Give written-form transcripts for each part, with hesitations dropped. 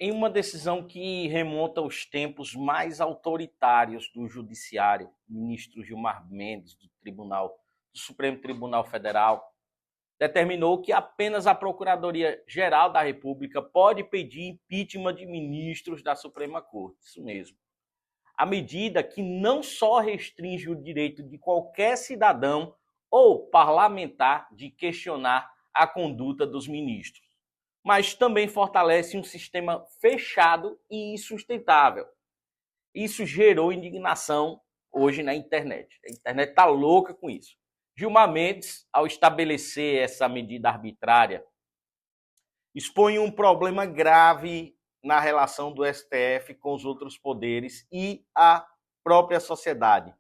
Em uma decisão que remonta aos tempos mais autoritários do Judiciário, o ministro Gilmar Mendes, do Supremo Tribunal Federal, determinou que apenas a Procuradoria-Geral da República pode pedir impeachment de ministros da Suprema Corte. Isso mesmo. A medida que não só restringe o direito de qualquer cidadão ou parlamentar de questionar a conduta dos ministros, mas também fortalece um sistema fechado e insustentável. Isso gerou indignação hoje na internet. A internet está louca com isso. Gilmar Mendes, ao estabelecer essa medida arbitrária, expõe um problema grave na relação do STF com os outros poderes e a própria sociedade.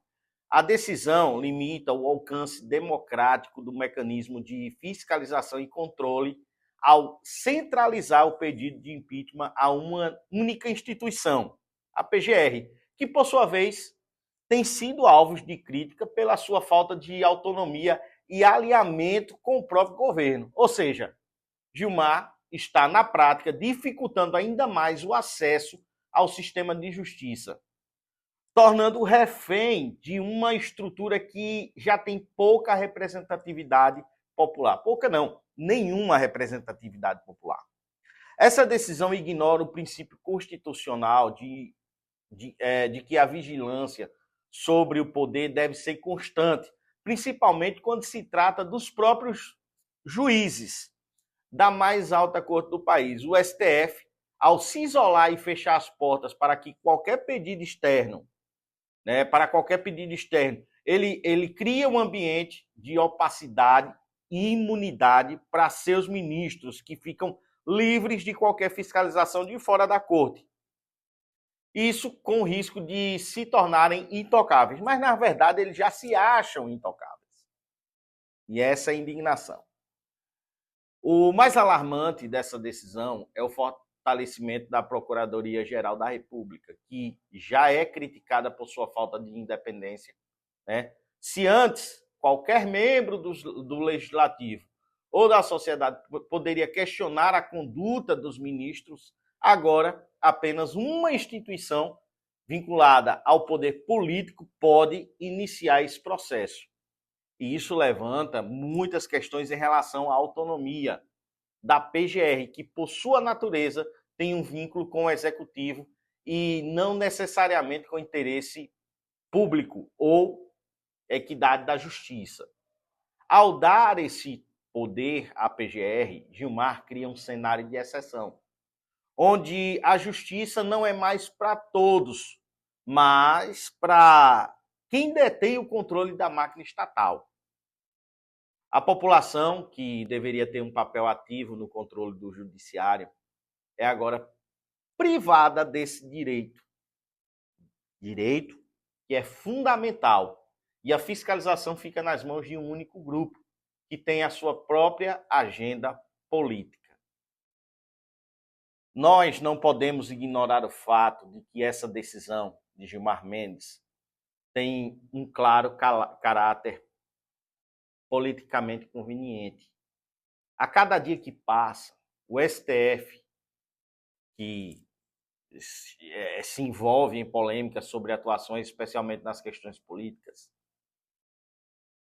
A decisão limita o alcance democrático do mecanismo de fiscalização e controle ao centralizar o pedido de impeachment a uma única instituição, a PGR, que, por sua vez, tem sido alvo de crítica pela sua falta de autonomia e alinhamento com o próprio governo. Ou seja, Gilmar está, na prática, dificultando ainda mais o acesso ao sistema de justiça, tornando refém de uma estrutura que já tem pouca representatividade popular. Pouca não, nenhuma representatividade popular. Essa decisão ignora o princípio constitucional de que a vigilância sobre o poder deve ser constante, principalmente quando se trata dos próprios juízes da mais alta corte do país. O STF, ao se isolar e fechar as portas para que qualquer pedido externo, ele cria um ambiente de opacidade e imunidade para seus ministros, que ficam livres de qualquer fiscalização de fora da corte. Isso com o risco de se tornarem intocáveis. Mas, na verdade, eles já se acham intocáveis. E essa é a indignação. O mais alarmante dessa decisão é o fortalecimento da Procuradoria-Geral da República, que já é criticada por sua falta de independência. Se antes qualquer membro do Legislativo ou da sociedade poderia questionar a conduta dos ministros, agora apenas uma instituição vinculada ao poder político pode iniciar esse processo. E isso levanta muitas questões em relação à autonomia da PGR, que por sua natureza tem um vínculo com o executivo e não necessariamente com o interesse público ou equidade da justiça. Ao dar esse poder à PGR, Gilmar cria um cenário de exceção, onde a justiça não é mais para todos, mas para quem detém o controle da máquina estatal. A população, que deveria ter um papel ativo no controle do judiciário, é agora privada desse direito. Direito que é fundamental. E a fiscalização fica nas mãos de um único grupo, que tem a sua própria agenda política. Nós não podemos ignorar o fato de que essa decisão de Gilmar Mendes tem um claro caráter politicamente conveniente. A cada dia que passa, o STF, que se envolve em polêmicas sobre atuações, especialmente nas questões políticas,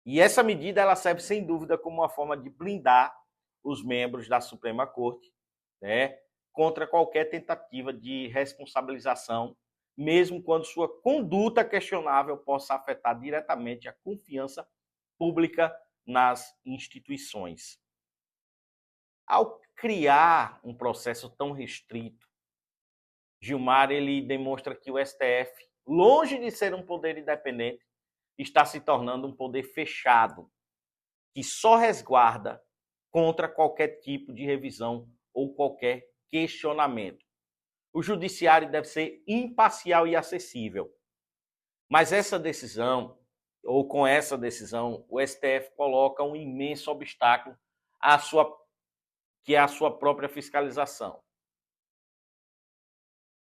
e essa medida ela serve sem dúvida como uma forma de blindar os membros da Suprema Corte, contra qualquer tentativa de responsabilização, mesmo quando sua conduta questionável possa afetar diretamente a confiança pública nas instituições. Ao criar um processo tão restrito, Gilmar ele demonstra que o STF, longe de ser um poder independente, está se tornando um poder fechado, que só resguarda contra qualquer tipo de revisão ou qualquer questionamento. O judiciário deve ser imparcial e acessível. Mas essa decisão, ou com essa decisão, o STF coloca um imenso obstáculo que é a sua própria fiscalização.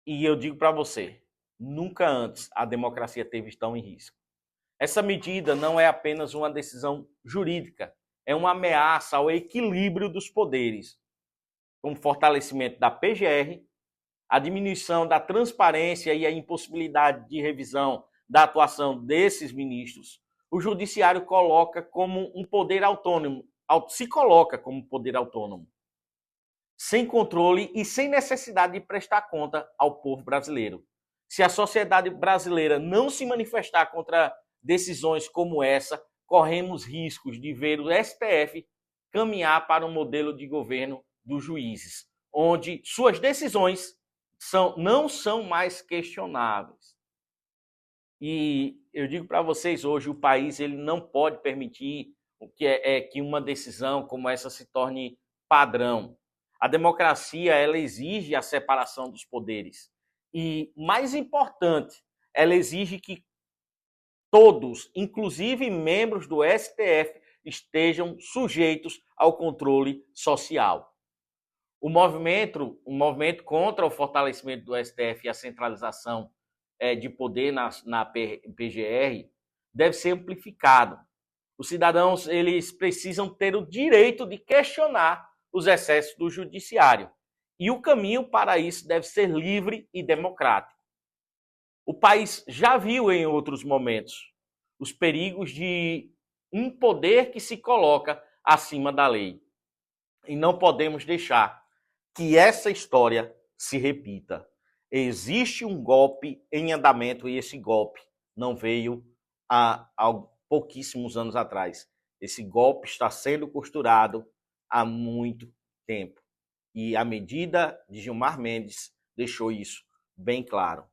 E eu digo para você, nunca antes a democracia teve tão em risco. Essa medida não é apenas uma decisão jurídica, é uma ameaça ao equilíbrio dos poderes, como fortalecimento da PGR a diminuição da transparência e a impossibilidade de revisão da atuação desses ministros, o judiciário coloca como um poder autônomo, se coloca como poder autônomo, sem controle e sem necessidade de prestar conta ao povo brasileiro. Se a sociedade brasileira não se manifestar contra decisões como essa, corremos riscos de ver o STF caminhar para um modelo de governo dos juízes, onde suas decisões não são mais questionáveis. E eu digo para vocês hoje, o país ele não pode permitir que uma decisão como essa se torne padrão. A democracia ela exige a separação dos poderes. E, mais importante, ela exige que todos, inclusive membros do STF, estejam sujeitos ao controle social. O movimento contra o fortalecimento do STF e a centralização de poder na PGR deve ser amplificado. Os cidadãos eles precisam ter o direito de questionar os excessos do judiciário. E o caminho para isso deve ser livre e democrático. O país já viu em outros momentos os perigos de um poder que se coloca acima da lei. E não podemos deixar que essa história se repita. Existe um golpe em andamento e esse golpe não veio há pouquíssimos anos atrás. Esse golpe está sendo costurado há muito tempo. E a medida de Gilmar Mendes deixou isso bem claro.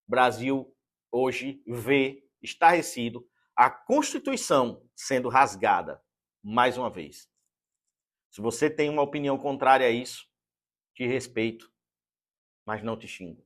O Brasil hoje vê estarrecido a Constituição sendo rasgada mais uma vez. Se você tem uma opinião contrária a isso, te respeito, mas não te xingo.